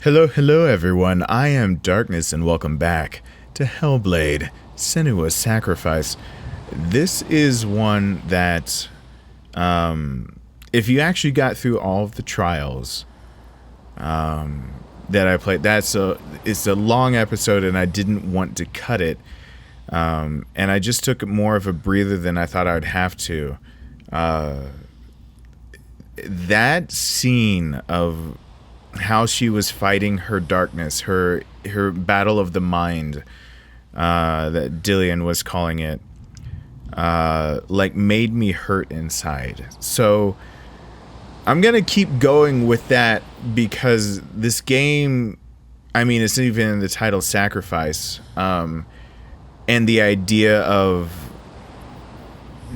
Hello everyone, I am Darkness and welcome back to Hellblade Senuas Sacrifice. This is one that, if you actually got through all of the trials that I played, it's a long episode and I didn't want to cut it, and I just took more of a breather than I thought I would have to. That scene of how she was fighting her darkness, her battle of the mind, that Dillion was calling it, like made me hurt inside. So I'm gonna keep going with that because this game, I mean, it's even in the title, Sacrifice, and the idea of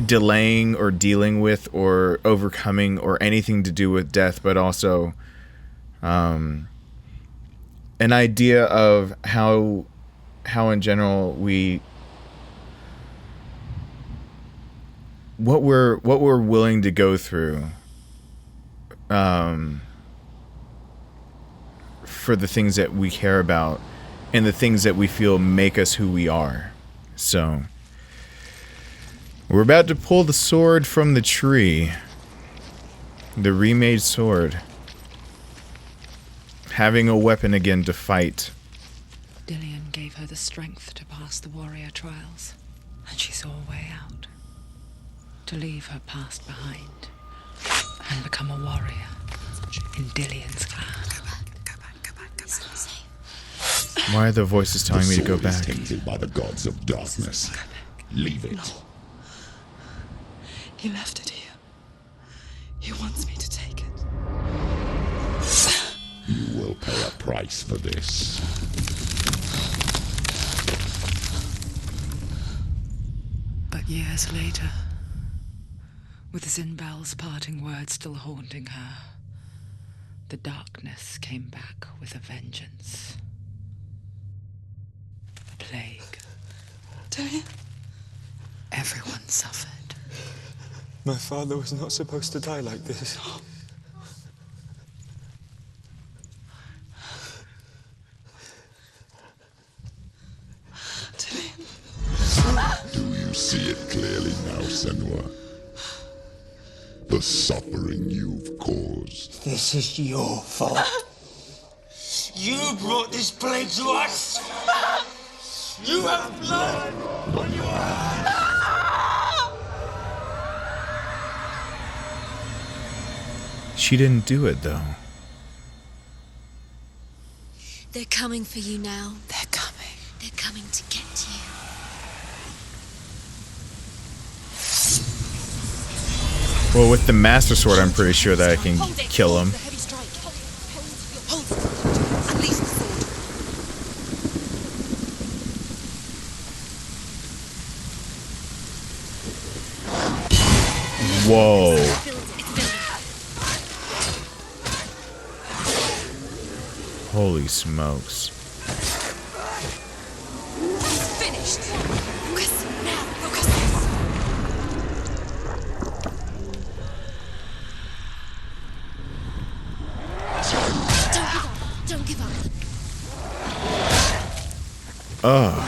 delaying or dealing with or overcoming or anything to do with death, but also an idea of how in general what we're willing to go through for the things that we care about and the things that we feel make us who we are. So we're about to pull the sword from the tree, the remade sword. Having a weapon again to fight. Dillion gave her the strength to pass the warrior trials, and she saw a way out. To leave her past behind and become a warrior in Dillion's clan. Go back. It's not safe. Why are the voices telling me to go back? Tainted by the gods of darkness. Leave it. No. He left it here. He wants me to take it. You will pay a price for this. But years later, with Zinbel's parting words still haunting her, the darkness came back with a vengeance. A plague. Dillion? Everyone suffered. My father was not supposed to die like this. Do you see it clearly now, Senua? The suffering you've caused. This is your fault. You brought this plague to us. You have blood on your hands. She didn't do it though. They're coming for you now. They're coming. They're coming to get you. Well, with the Master Sword, I'm pretty sure that I can kill him. Whoa. Holy smokes. Finished. Focus now. Focus. Don't give up. Ugh.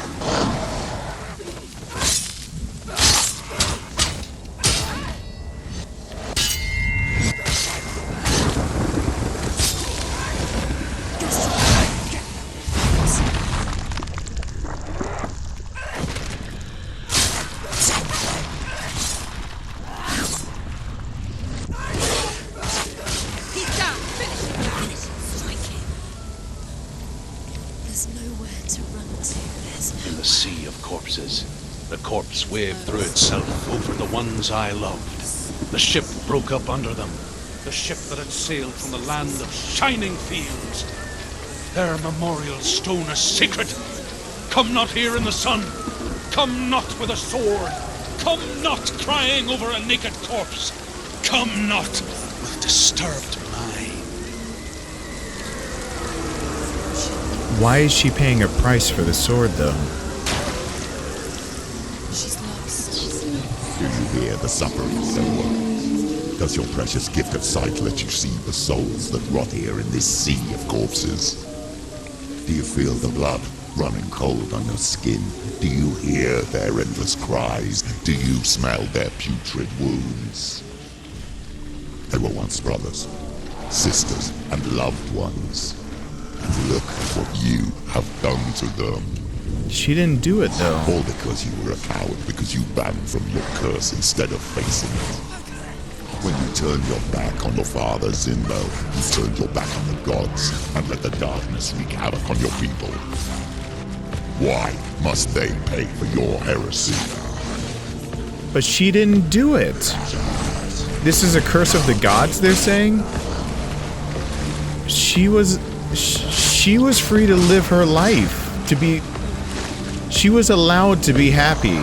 The corpse waved through itself over the ones I loved. The ship broke up under them. The ship that had sailed from the land of shining fields. Their memorial stone is sacred. Come not here in the sun. Come not with a sword. Come not crying over a naked corpse. Come not with disturbed mind. Why is she paying a price for the sword though? Do you hear the suffering, Senua? Does your precious gift of sight let you see the souls that rot here in this sea of corpses? Do you feel the blood running cold on your skin? Do you hear their endless cries? Do you smell their putrid wounds? They were once brothers, sisters, and loved ones. And look at what you have done to them. She didn't do it, though. All because you were a coward, because you ran from your curse instead of facing it. When you turned your back on your father, Zinlo, you turned your back on the gods and let the darkness wreak havoc on your people. Why must they pay for your heresy? But she didn't do it. This is a curse of the gods, they're saying? She was free to live her life, to be... She was allowed to be happy.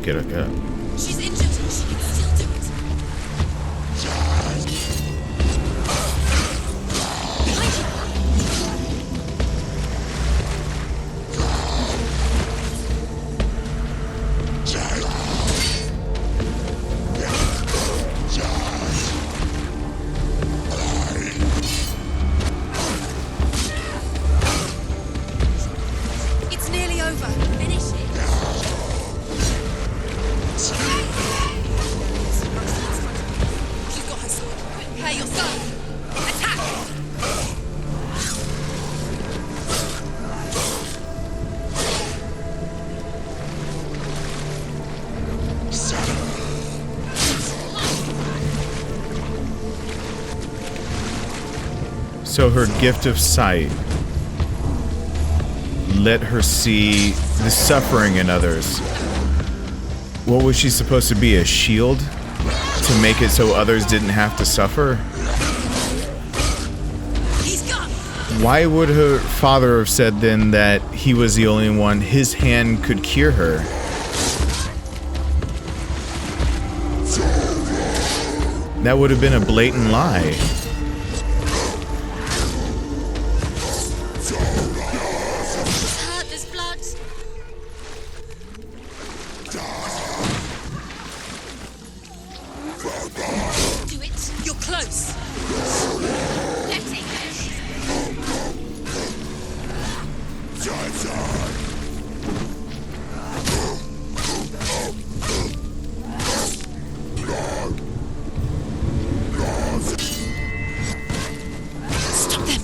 Get up. She's injured. She can still do it. It's nearly over. Finish it. She's got her sword. Prepare yourself. Attack! So her gift of sight let her see the suffering in others. What was she supposed to be, a shield? To make it so others didn't have to suffer? He's gone. Why would her father have said then that he was the only one, his hand could cure her? That would have been a blatant lie. She's hurt. There's blood. Do it. You're close. Letting Stop them.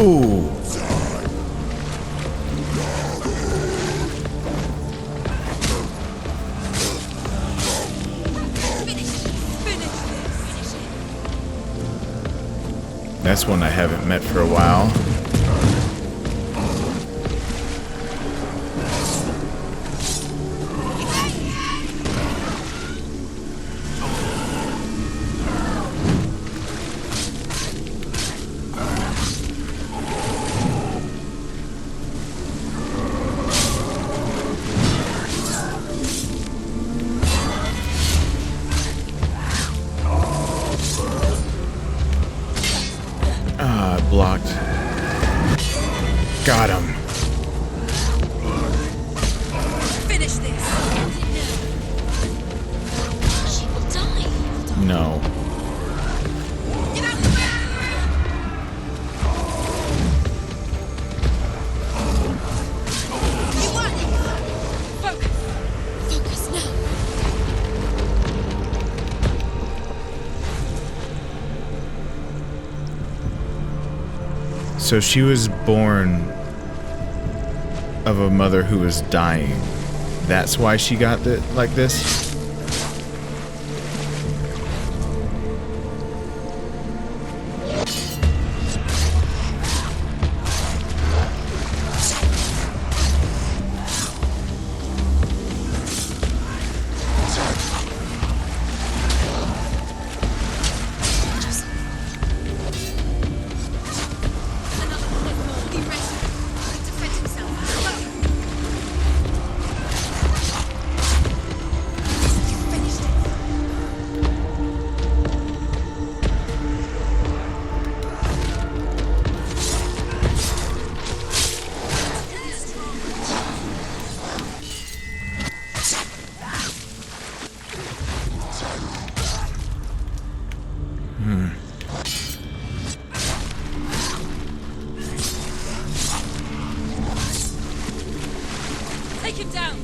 Ooh. That's one I haven't met for a while. Blocked. Got him. Finish this. She will die. No. Get out the way. You want it. Focus. Focus now. So she was born of a mother who was dying. That's why she got it like this?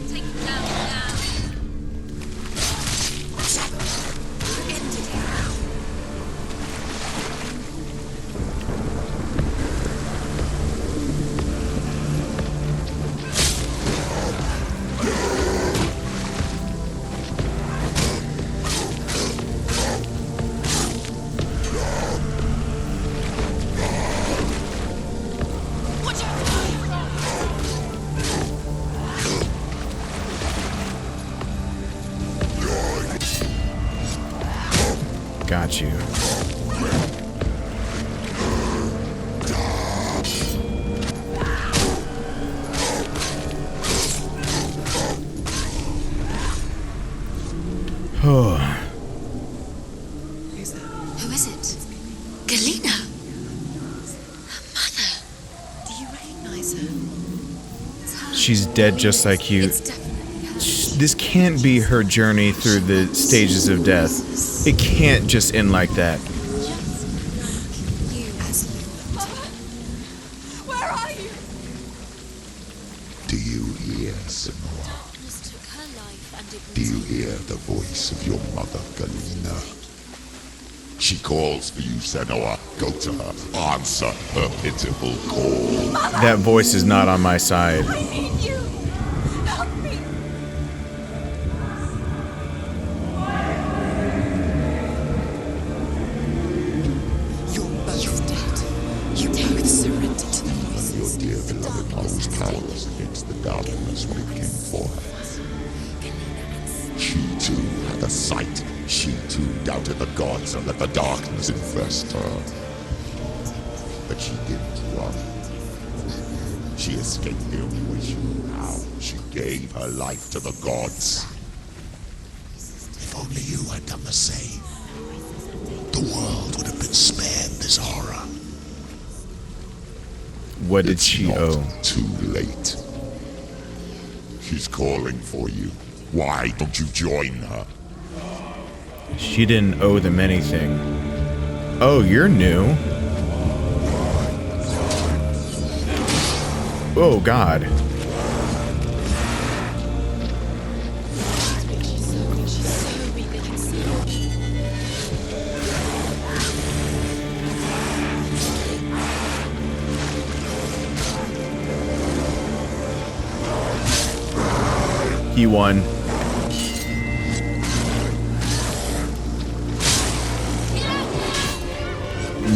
Take him down now. Ended him. Got you. Oh. Who is it? Galina. Her mother. Do you recognize her? It's her. She's dead just like you. It's definitely her. This can't be her journey through the stages of death. It can't just end like that. Just you as you. Mother, where are you? Do you hear, Senua? Darkness took her life and it Do you will hear the voice of your mother, Galina? She calls for you, Senua. Go to her. Answer her pitiful call. That voice is not on my side. I need you. Help me. You're both dead. You both surrendered to the Your voices. dear beloved mother was powerless against the darkness when it came for her. She too had a sight. She too doubted the gods and let the darkness infest her. But she didn't run. She escaped the only way she knew how. She gave her life to the gods. If only you had done the same, the world would have been spared this horror. What did It's she not owe? too late. She's calling for you. Why don't you join her? She didn't owe them anything. Oh, you're new. Oh, God. She's so weak they can see her. He won.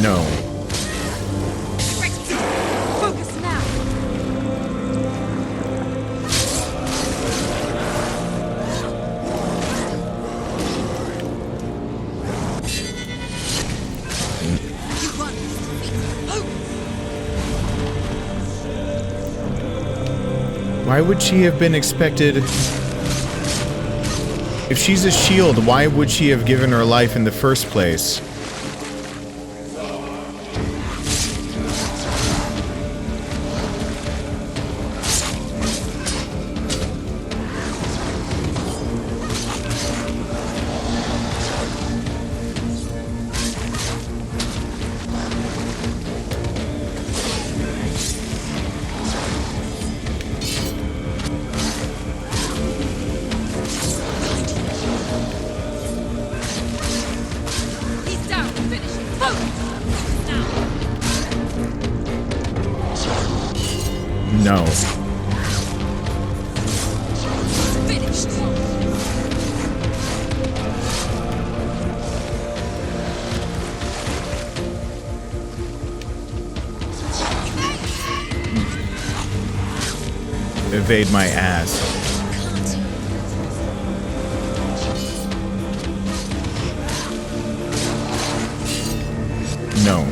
No. Focus now. You won. Why would she have been expected? If she's a shield, why would she have given her life in the first place? He's down. Finish him. Focus. Now. No. Finished. Evade my ass. No.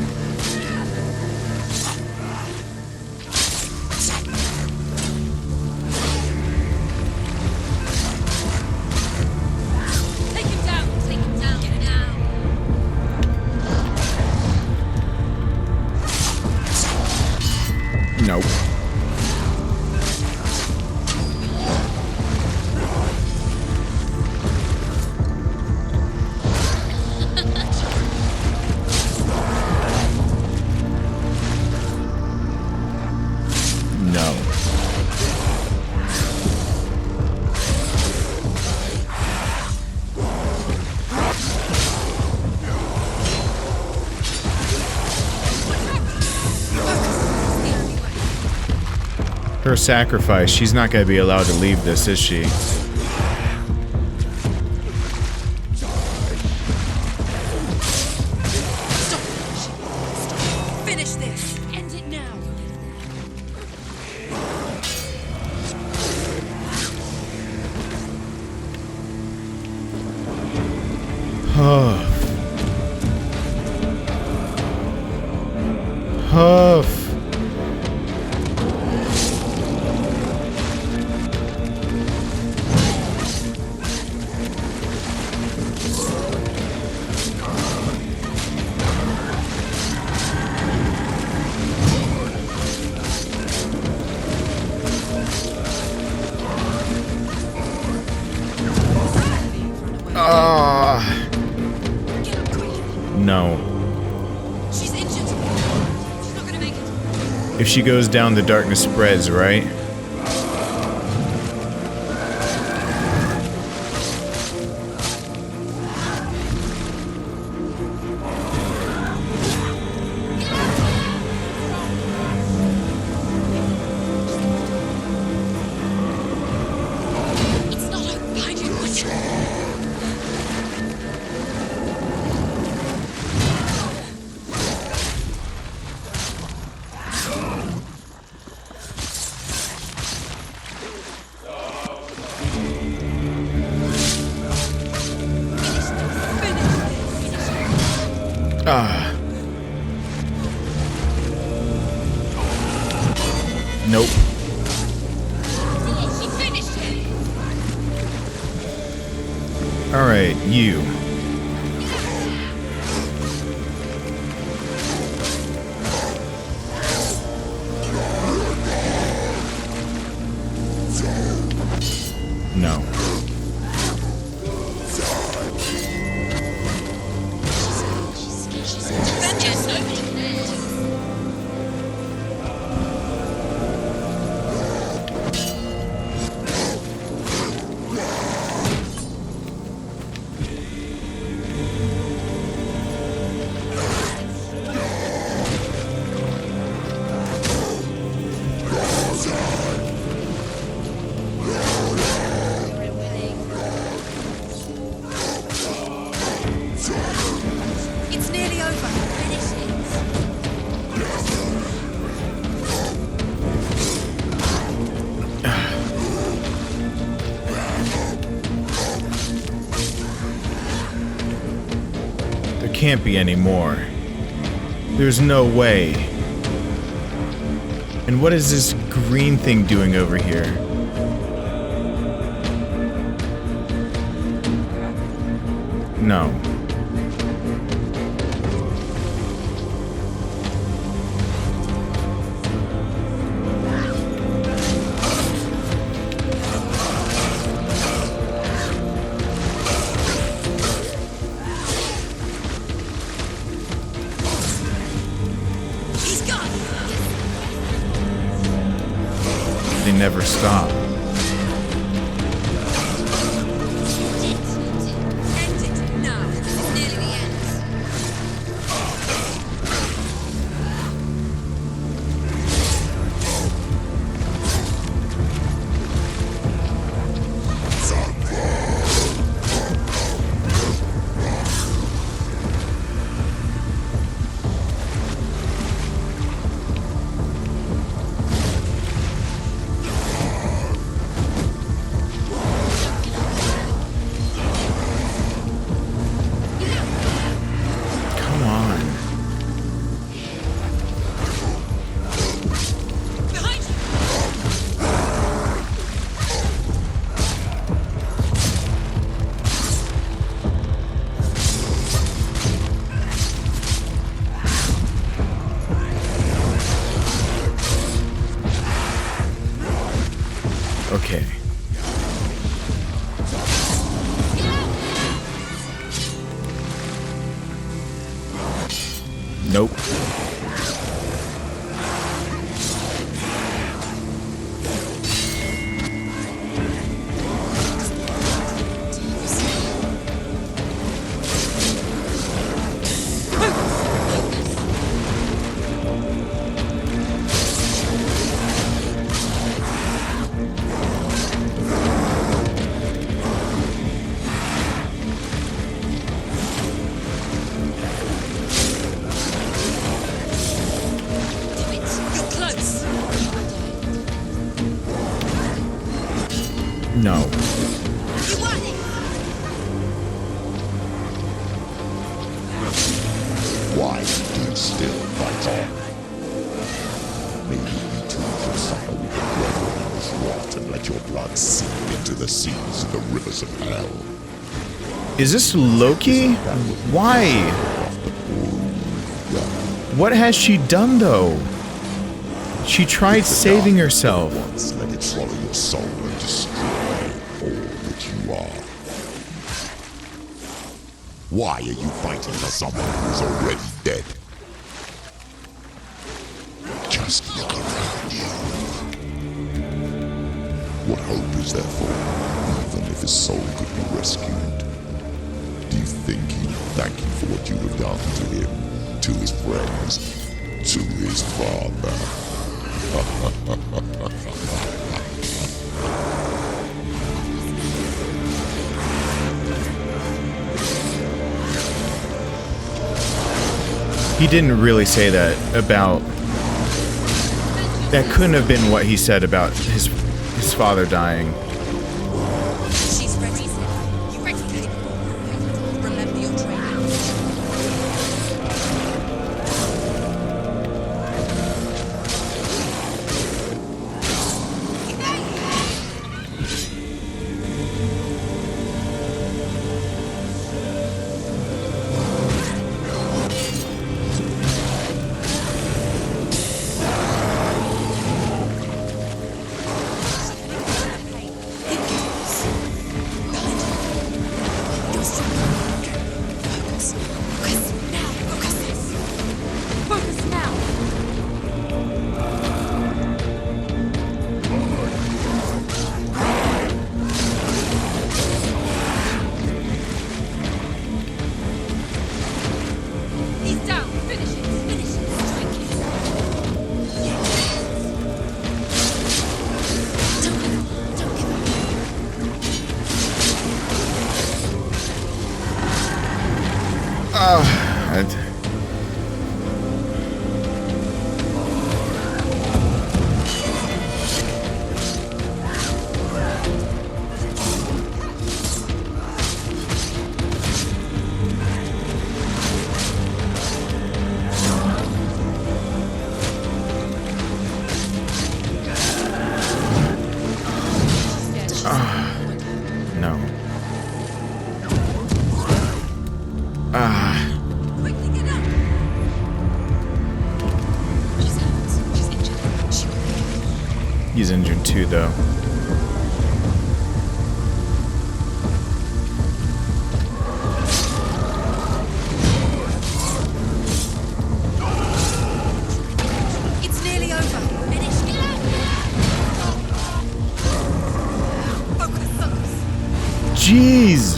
Take him down. Take him down. Get it now. Nope. Her sacrifice. She's not going to be allowed to leave this, is she? Finish this. End it now. Huff. No. She's injured. She's not gonna make it. If she goes down, the darkness spreads, right? It's not her behind you. Ah. Nope. She finished it. Alright, you. No. Vengeance, nobody cares. It's nearly over. Finish it. There can't be any more. There's no way. And what is this green thing doing over here? No. He's gone. They never stop. End it now. This is nearly the end. Come on. Behind you. Okay. Nope. No. You want it? Why do you still fight on? Maybe you too should suffer with the brethren of this rot and let your blood seep into the seas of the rivers of hell. Is this Loki? Why? What has she done, though? She tried saving herself. Once let it swallow your soul and destroy all that you are. Why are you fighting for someone who's already dead? Just look around you. What hope is there for him, even if his soul could be rescued? Do you think he'd thank you for what you have done to him, to his friends, to his father? He didn't really say that about... That couldn't have been what he said about his father dying. She's ready. You ready? Remember your training. He's injured too, though. It's nearly over. Finish. Focus, focus. Jeez!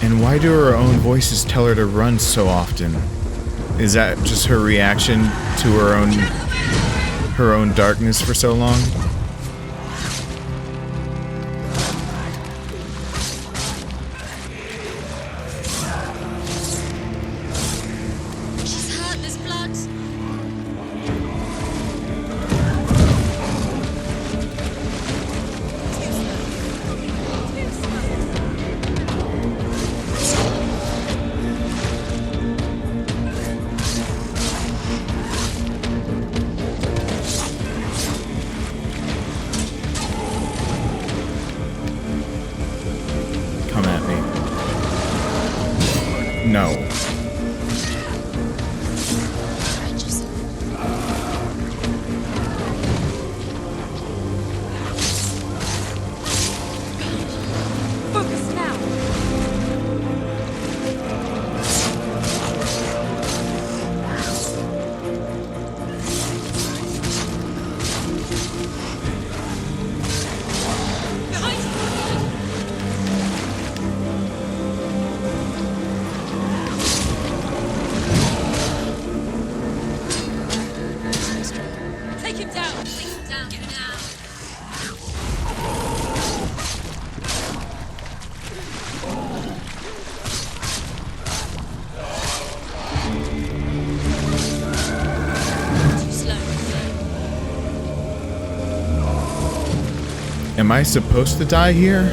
And why do her own voices tell her to run so often? Is that just her reaction to her own darkness for so long? She's hurt. There's blood. Come at me. No. Focus now. Behind you. Am I supposed to die here?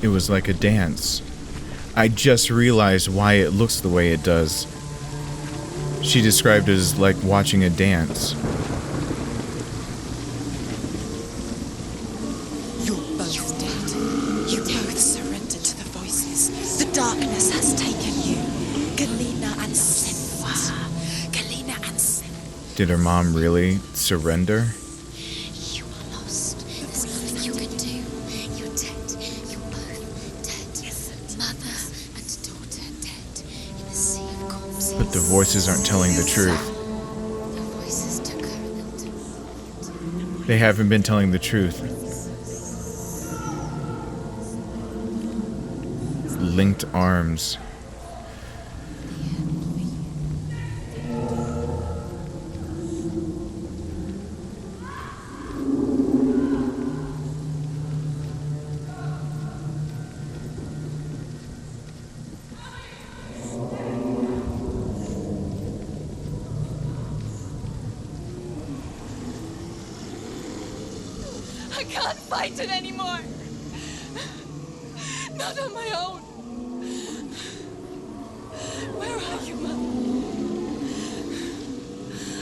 It was like a dance. I just realized why it looks the way it does. She described it as like watching a dance. You're both dead. You both surrendered to the voices. The darkness has taken you. Galena and Senua. Galena and Senua. Did her mom really surrender? You are lost. There's nothing you can do. You're dead. You're both dead. Mother and daughter dead in the sea of corpses. But the voices aren't telling the truth. The voices took her and they'll do. They haven't been telling the truth. Linked arms. I can't fight it anymore. Not on my own. Where are you, Mom?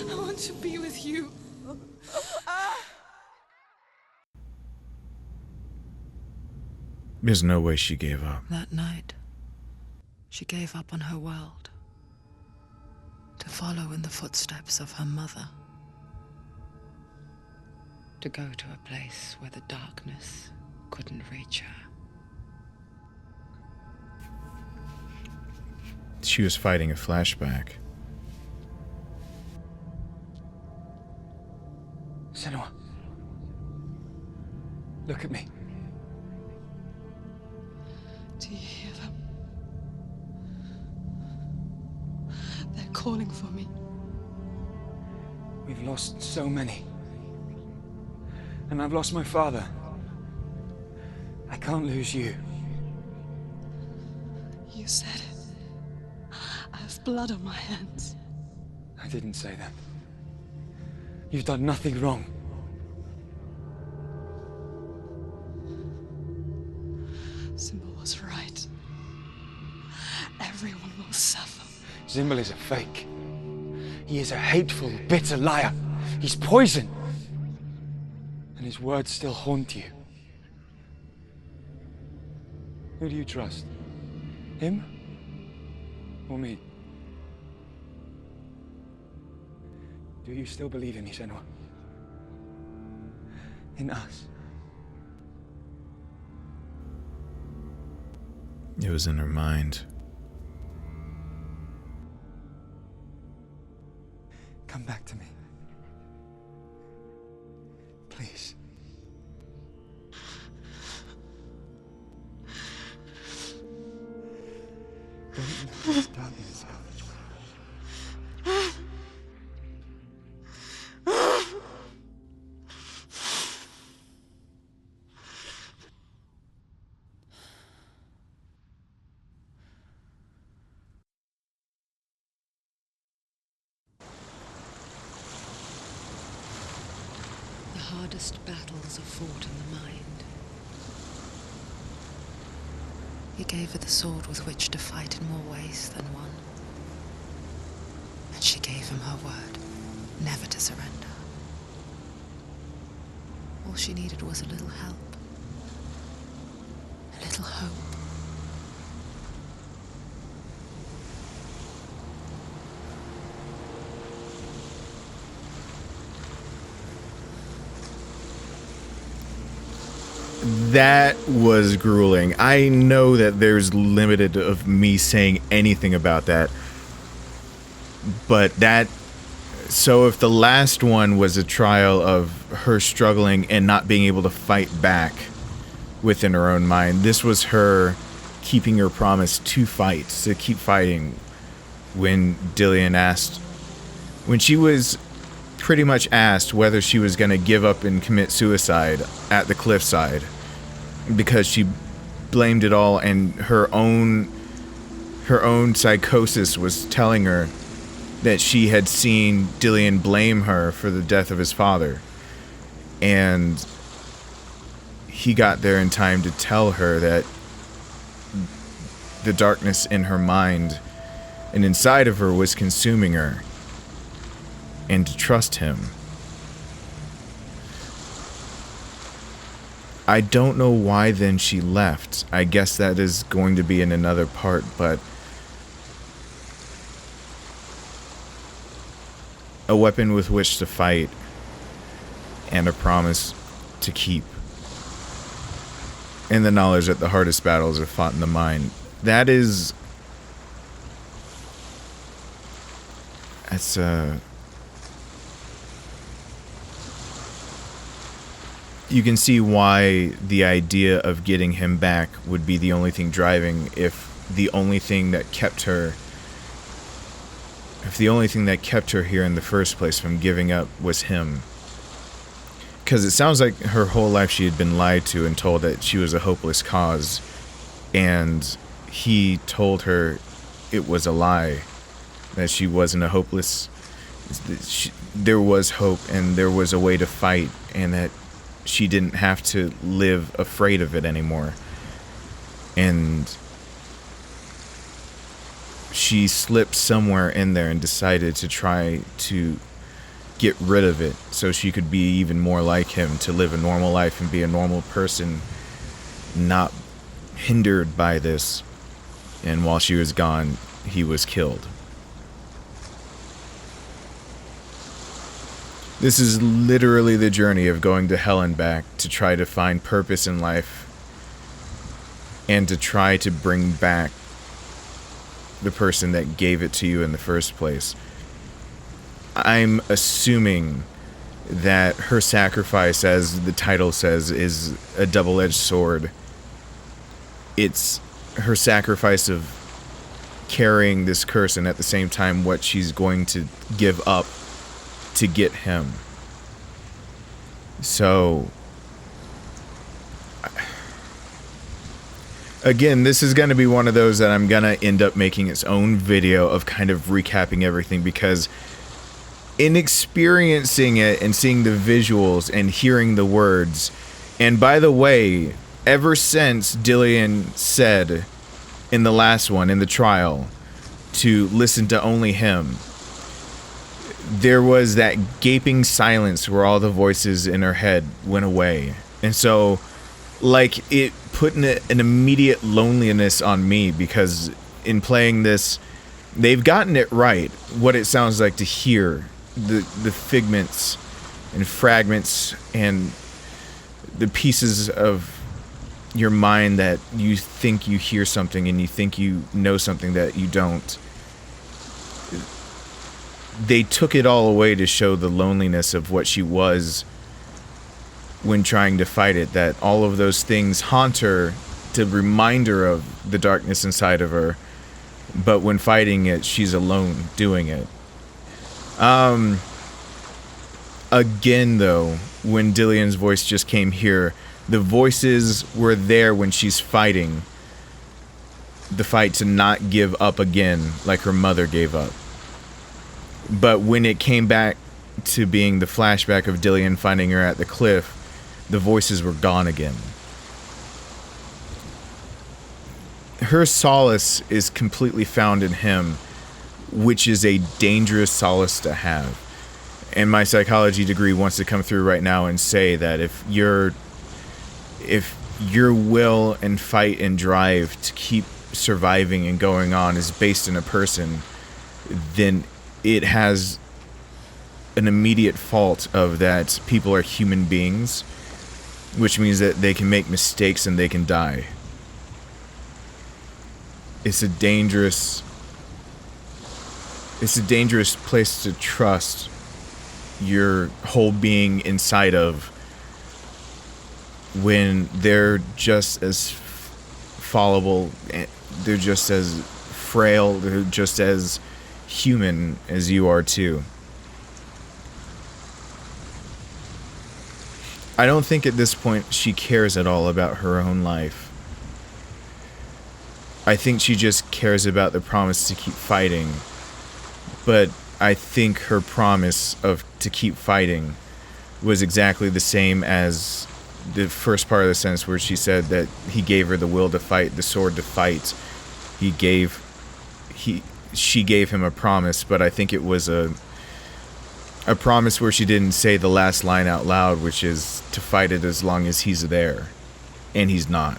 I want to be with you. There's no way she gave up. That night, she gave up on her world to follow in the footsteps of her mother. To go to a place where the darkness couldn't reach her. She was fighting a flashback. Senua. Look at me. Do you hear them? They're calling for me. We've lost so many. And I've lost my father. I can't lose you. You said it. I have blood on my hands. I didn't say that. You've done nothing wrong. Symbol was right. Everyone will suffer. Zimbel is a fake. He is a hateful, bitter liar. He's poison. And his words still haunt you. Who do you trust? Him? Or me? Do you still believe in me, Senua? In us? It was in her mind. Come back to me. Please. Don't let this darkness out. The hardest battles are fought in the mind. He gave her the sword with which to fight in more ways than one. And she gave him her word, never to surrender. All she needed was a little help. A little hope. That was grueling. I know that there's limited of me saying anything about that. But that... So if the last one was a trial of her struggling and not being able to fight back within her own mind, this was her keeping her promise to fight, to keep fighting. When she was pretty much asked whether she was going to give up and commit suicide at the cliffside, because she blamed it all, and her own psychosis was telling her that she had seen Dillion blame her for the death of his father, and he got there in time to tell her that the darkness in her mind and inside of her was consuming her, and to trust him. I don't know why then she left. I guess that is going to be in another part, but a weapon with which to fight and a promise to keep, and the knowledge that the hardest battles are fought in the mind. That's you can see why the idea of getting him back would be the only thing driving, if the only thing that kept her here in the first place from giving up was him. Because it sounds like her whole life she had been lied to and told that she was a hopeless cause, and he told her it was a lie, that she wasn't a hopeless, there was hope and there was a way to fight, and that she didn't have to live afraid of it anymore. And she slipped somewhere in there and decided to try to get rid of it so she could be even more like him, to live a normal life and be a normal person, not hindered by this. And while she was gone, he was killed. This is literally the journey of going to hell and back to try to find purpose in life and to try to bring back the person that gave it to you in the first place. I'm assuming that her sacrifice, as the title says, is a double-edged sword. It's her sacrifice of carrying this curse, and at the same time what she's going to give up to get him. So again, this is going to be one of those that I'm going to end up making its own video of kind of recapping everything, because in experiencing it and seeing the visuals and hearing the words, and by the way, ever since Dillion said in the last one, in the trial, to listen to only him, there was that gaping silence where all the voices in her head went away. And so, like, it put an immediate loneliness on me, because in playing this, they've gotten it right, what it sounds like to hear the figments and fragments and the pieces of your mind that you think you hear something and you think you know something that you don't. They took it all away to show the loneliness of what she was when trying to fight it, that all of those things haunt her to remind her of the darkness inside of her, but when fighting it, she's alone doing it. Again though, when Dillion's voice just came here, the voices were there when she's fighting the fight to not give up again like her mother gave up. But when it came back to being the flashback of Dillion finding her at the cliff, the voices were gone again. Her solace is completely found in him, which is a dangerous solace to have. And my psychology degree wants to come through right now and say that if your will and fight and drive to keep surviving and going on is based in a person, then it has an immediate fault of that people are human beings, which means that they can make mistakes and they can die. It's a dangerous place to trust your whole being inside of, when they're just as fallible. They're just as frail. They're just as human as you are too. I don't think at this point she cares at all about her own life. I think she just cares about the promise to keep fighting. But I think her promise to keep fighting was exactly the same as the first part of the sentence where she said that he gave her the will to fight, the sword to fight. She gave him a promise, but I think it was a promise where she didn't say the last line out loud, which is to fight it as long as he's there. And he's not.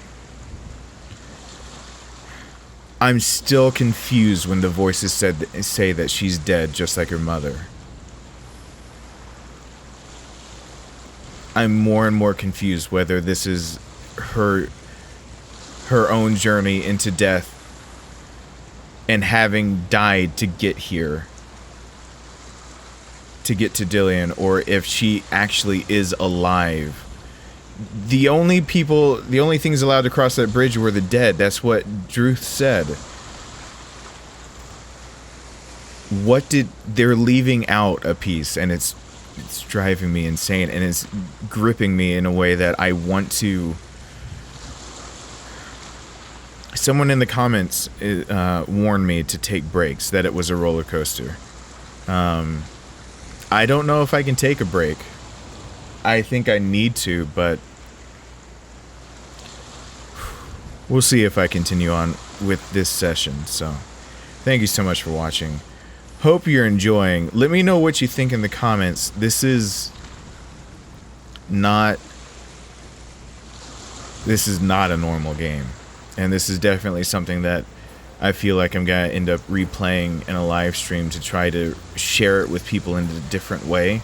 I'm still confused when the voices say that she's dead, just like her mother. I'm more and more confused whether this is her own journey into death and having died to get here, to get to Dillion, or if she actually is alive. The only things allowed to cross that bridge were the dead. That's what Druth said. They're leaving out a piece, and it's driving me insane, and it's gripping me in a way that I want to. Someone in the comments warned me to take breaks, that it was a roller coaster. I don't know if I can take a break. I think I need to, but we'll see if I continue on with this session. So, thank you so much for watching. Hope you're enjoying. Let me know what you think in the comments. This is not a normal game. And this is definitely something that I feel like I'm going to end up replaying in a live stream to try to share it with people in a different way.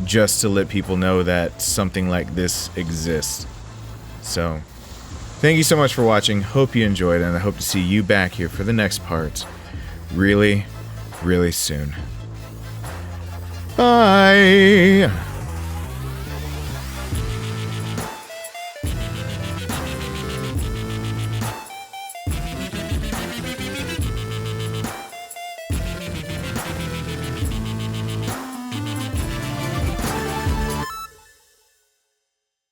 Just to let people know that something like this exists. So, thank you so much for watching. Hope you enjoyed, and I hope to see you back here for the next part really, really soon. Bye!